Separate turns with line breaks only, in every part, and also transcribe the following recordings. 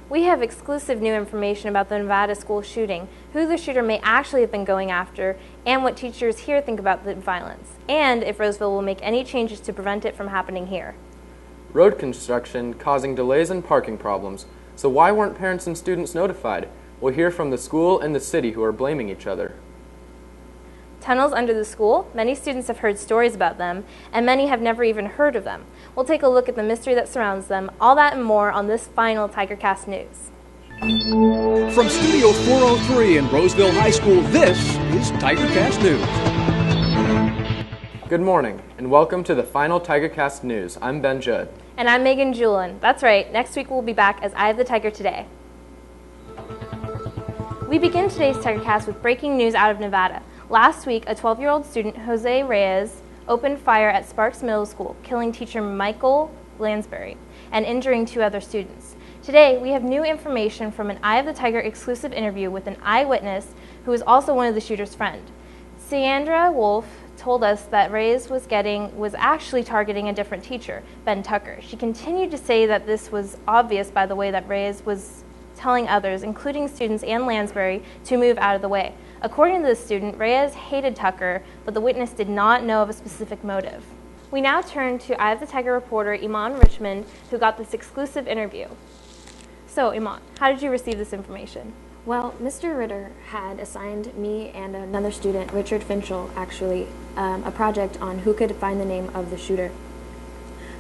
We have exclusive new information about the Nevada school shooting, who the shooter may actually have been going after, and what teachers here think about the violence, and if Roseville will make any changes to prevent it from happening here.
Road construction causing delays and parking problems. So why weren't parents and students notified? We'll hear from the school and the city who are blaming each other.
Tunnels under the school, many students have heard stories about them, and many have never even heard of them. We'll take a look at the mystery that surrounds them, all that and more on this final TigerCast News.
From Studio 403 in Roseville High School, this is TigerCast News.
Good morning, and welcome to the final TigerCast News. I'm Ben Judd.
And I'm Megan Julin. That's right, next week we'll be back as Eye of the Tiger today. We begin today's TigerCast with breaking news out of Nevada. Last week, a 12-year-old student, Jose Reyes, opened fire at Sparks Middle School, killing teacher Michael Lansbury and injuring 2 other students. Today, we have new information from an Eye of the Tiger exclusive interview with an eyewitness who is also one of the shooter's friend. Sandra Wolf told us that Reyes was actually targeting a different teacher, Ben Tucker. She continued to say that this was obvious by the way that Reyes was telling others, including students and Lansbury, to move out of the way. According to the student, Reyes hated Tucker, but the witness did not know of a specific motive. We now turn to Eye of the Tiger reporter Iman Richmond, who got this exclusive interview. So, Iman, how did you receive this information?
Well, Mr. Ritter had assigned me and another student, Richard Finchel, actually, a project on who could find the name of the shooter.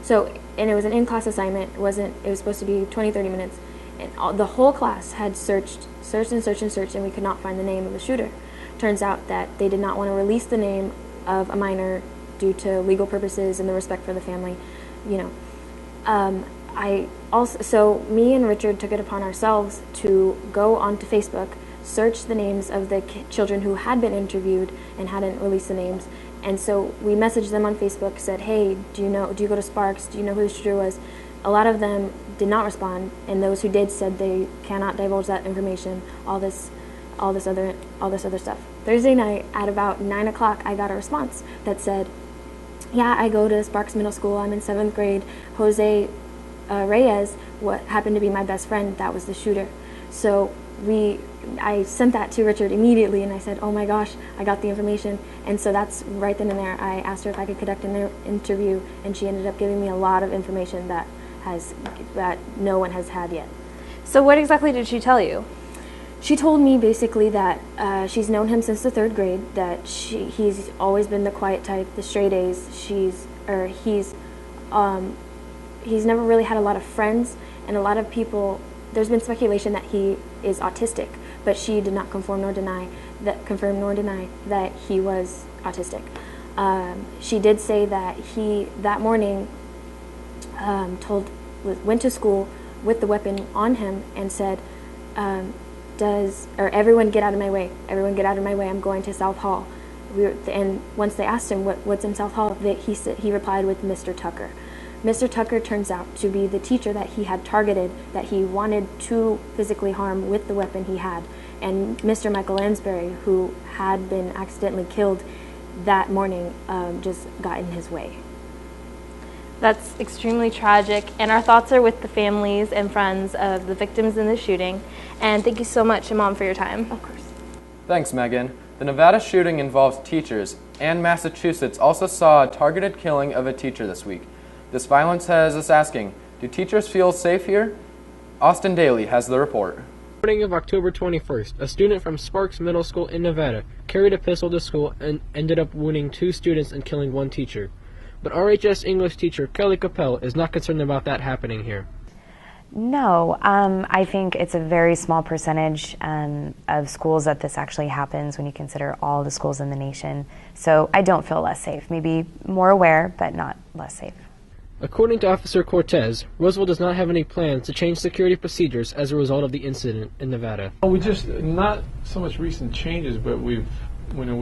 So, and it was an in-class assignment. It was supposed to be 20-30 minutes. And the whole class had searched, and we could not find the name of the shooter. Turns out that they did not want to release the name of a minor due to legal purposes and the respect for the family, you know. So me and Richard took it upon ourselves to go onto Facebook, search the names of the children who had been interviewed and hadn't released the names. And so we messaged them on Facebook, said, hey, do you go to Sparks? Do you know who the shooter was? A lot of them did not respond, and those who did said they cannot divulge that information, all this other stuff. Thursday night at about 9 o'clock, I got a response that said, yeah, I go to Sparks Middle School, I'm in 7th grade, Jose Reyes, what happened to be my best friend, that was the shooter. So I sent that to Richard immediately, and I said, oh my gosh, I got the information. And so that's right then and there. I asked her if I could conduct an interview, and she ended up giving me a lot of information that no one has had yet.
So what exactly did she tell you?
She told me basically that she's known him since the 3rd grade, that he's always been the quiet type, the straight A's. He's never really had a lot of friends, and a lot of people, there's been speculation that he is autistic, but she did not confirm nor deny that he was autistic. She did say that he, that morning, went to school with the weapon on him and said, everyone get out of my way, I'm going to South Hall. And once they asked him what's in South Hall, he replied with Mr. Tucker. Mr. Tucker turns out to be the teacher that he had targeted, that he wanted to physically harm with the weapon he had. And Mr. Michael Lansbury, who had been accidentally killed that morning, just got in his way.
That's extremely tragic, and our thoughts are with the families and friends of the victims in the shooting. And thank you so much, Imam, for your time.
Of course.
Thanks, Megan. The Nevada shooting involves teachers, and Massachusetts also saw a targeted killing of a teacher this week. This violence has us asking, do teachers feel safe here? Austin Daly has the report.
Morning of October 21st, a student from Sparks Middle School in Nevada carried a pistol to school and ended up wounding 2 students and killing 1 teacher. But RHS English teacher Kelly CAPELL is not concerned about that happening here.
No, I think it's a very small percentage of schools that this actually happens when you consider all the schools in the nation. So I don't feel less safe. Maybe more aware, but not less safe.
According to Officer Cortez, Roseville does not have any plans to change security procedures as a result of the incident in Nevada.
Well, we just, not so much recent changes, but we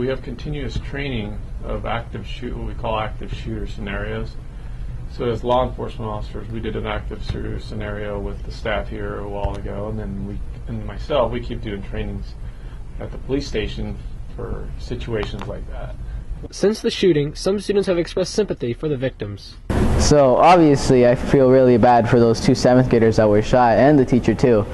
have continuous training of what we call active shooter scenarios. So as law enforcement officers, we did an active shooter scenario with the staff here a while ago, and then myself, we keep doing trainings at the police station for situations like that.
Since the shooting, some students have expressed sympathy for the victims.
So obviously I feel really bad for those 2 7th graders that were shot, and the teacher too.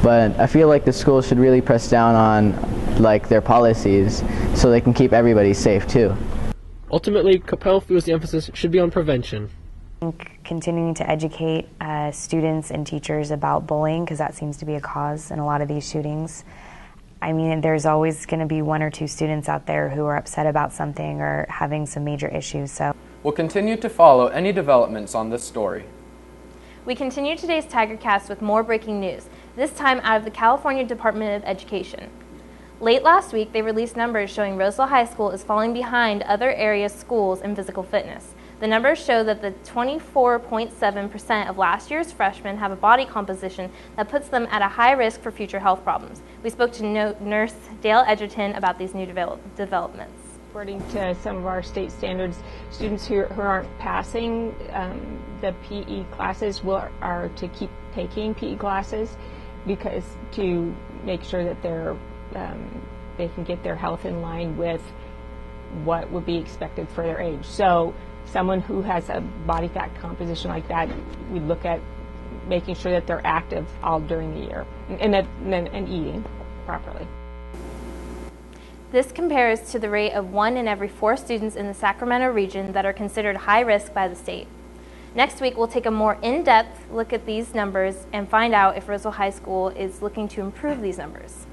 But I feel like the school should really press down on like their policies so they can keep everybody safe too.
Ultimately, CAPELL feels the emphasis should be on prevention.
Continuing to educate students and teachers about bullying, because that seems to be a cause in a lot of these shootings. I mean, there's always going to be 1 or 2 students out there who are upset about something or having some major issues. So
we'll continue to follow any developments on this story.
We continue today's TigerCast with more breaking news, this time out of the California Department of Education. Late last week, they released numbers showing Roseville High School is falling behind other area schools in physical fitness. The numbers show that the 24.7% of last year's freshmen have a body composition that puts them at a high risk for future health problems. We spoke to nurse Dale Edgerton about these new developments.
According to some of our state standards, students who aren't passing the PE classes are to keep taking PE classes because to make sure that they can get their health in line with what would be expected for their age. So someone who has a body fat composition like that, we look at making sure that they're active all during the year and eating properly.
This compares to the rate of 1 in every 4 students in the Sacramento region that are considered high risk by the state. Next week, we'll take a more in-depth look at these numbers and find out if Roseville High School is looking to improve these numbers.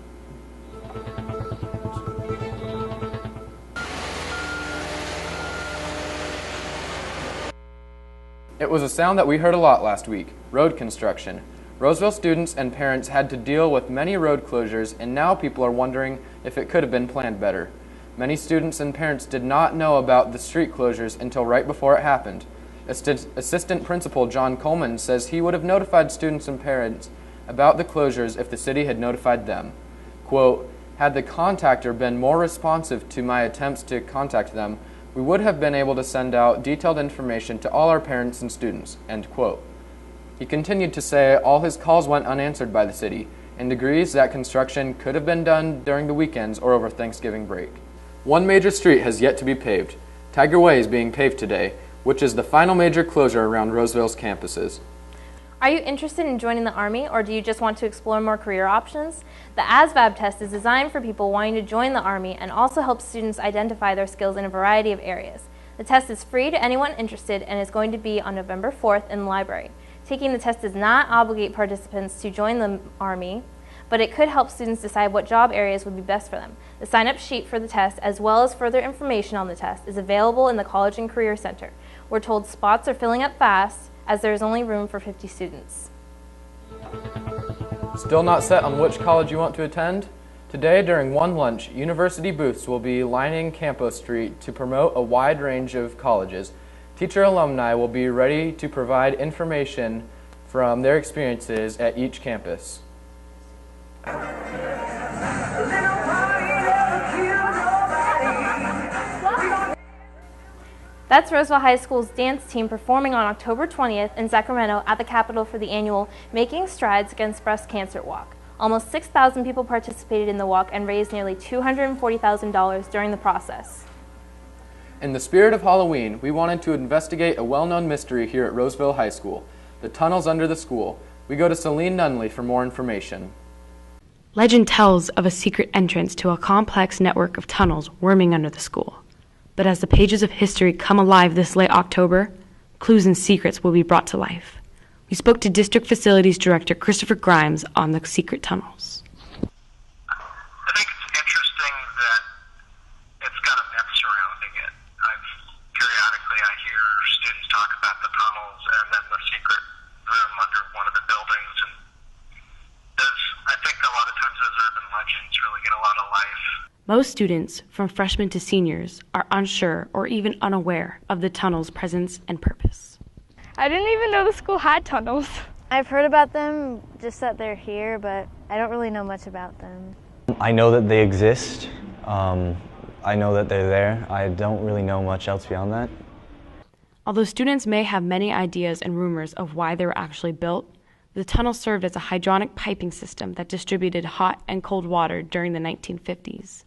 It was a sound that we heard a lot last week: road construction. Roseville students and parents had to deal with many road closures, and now people are wondering if it could have been planned better. Many students and parents did not know about the street closures until right before it happened. Assistant Principal John Coleman says he would have notified students and parents about the closures if the city had notified them. Quote, "Had the contactor been more responsive to my attempts to contact them, we would have been able to send out detailed information to all our parents and students," end quote. He continued to say all his calls went unanswered by the city, and agrees that construction could have been done during the weekends or over Thanksgiving break. One major street has yet to be paved. Tiger Way is being paved today, which is the final major closure around Roseville's campuses.
Are you interested in joining the Army, or do you just want to explore more career options? The ASVAB test is designed for people wanting to join the Army and also helps students identify their skills in a variety of areas. The test is free to anyone interested and is going to be on November 4th in the library. Taking the test does not obligate participants to join the Army, but it could help students decide what job areas would be best for them. The sign-up sheet for the test, as well as further information on the test, is available in the College and Career Center. We're told spots are filling up fast, as there is only room for 50 students.
Still not set on which college you want to attend? Today, during one lunch, university booths will be lining Campo Street to promote a wide range of colleges. Teacher alumni will be ready to provide information from their experiences at each campus.
That's Roseville High School's dance team performing on October 20th in Sacramento at the Capitol for the annual Making Strides Against Breast Cancer Walk. Almost 6,000 people participated in the walk and raised nearly $240,000 during the process.
In the spirit of Halloween, we wanted to investigate a well-known mystery here at Roseville High School, the tunnels under the school. We go to Celine Nunley for more information.
Legend tells of a secret entrance to a complex network of tunnels worming under the school. But as the pages of history come alive this late October, clues and secrets will be brought to life. We spoke to District Facilities Director Christopher Grimes on the secret tunnels.
I think it's interesting that it's got a myth surrounding it. Periodically I hear students talk about the tunnels and then the secret room under one of the buildings. And I think a lot of times those urban legends really get a lot of life.
Most students, from freshmen to seniors, are unsure or even unaware of the tunnel's presence and purpose.
I didn't even know the school had tunnels.
I've heard about them, just that they're here, but I don't really know much about them.
I know that they exist. I know that they're there. I don't really know much else beyond that.
Although students may have many ideas and rumors of why they were actually built, the tunnel served as a hydronic piping system that distributed hot and cold water during the 1950s.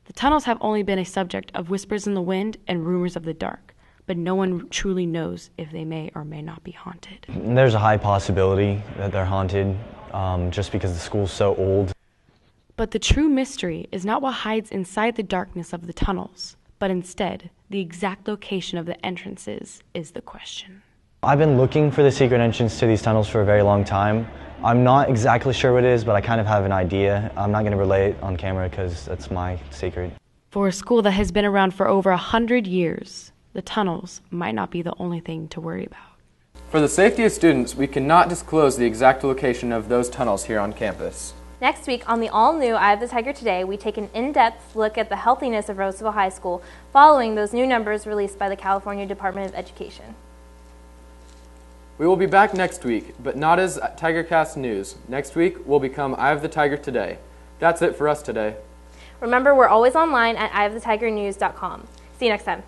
The tunnels have only been a subject of whispers in the wind and rumors of the dark, but no one truly knows if they may or may not be haunted.
There's a high possibility that they're haunted just because the school's so old.
But the true mystery is not what hides inside the darkness of the tunnels, but instead, the exact location of the entrances is the question.
I've been looking for the secret entrance to these tunnels for a very long time. I'm not exactly sure what it is, but I kind of have an idea. I'm not going to relay it on camera because that's my secret.
For a school that has been around for over 100 years, the tunnels might not be the only thing to worry about.
For the safety of students, we cannot disclose the exact location of those tunnels here on campus.
Next week on the all-new Eye of the Tiger Today, we take an in-depth look at the healthiness of Roseville High School following those new numbers released by the California Department of Education.
We will be back next week, but not as TigerCast News. Next week will become Eye of the Tiger Today. That's it for us today.
Remember, we're always online at eyeofthetigernews.com. See you next time.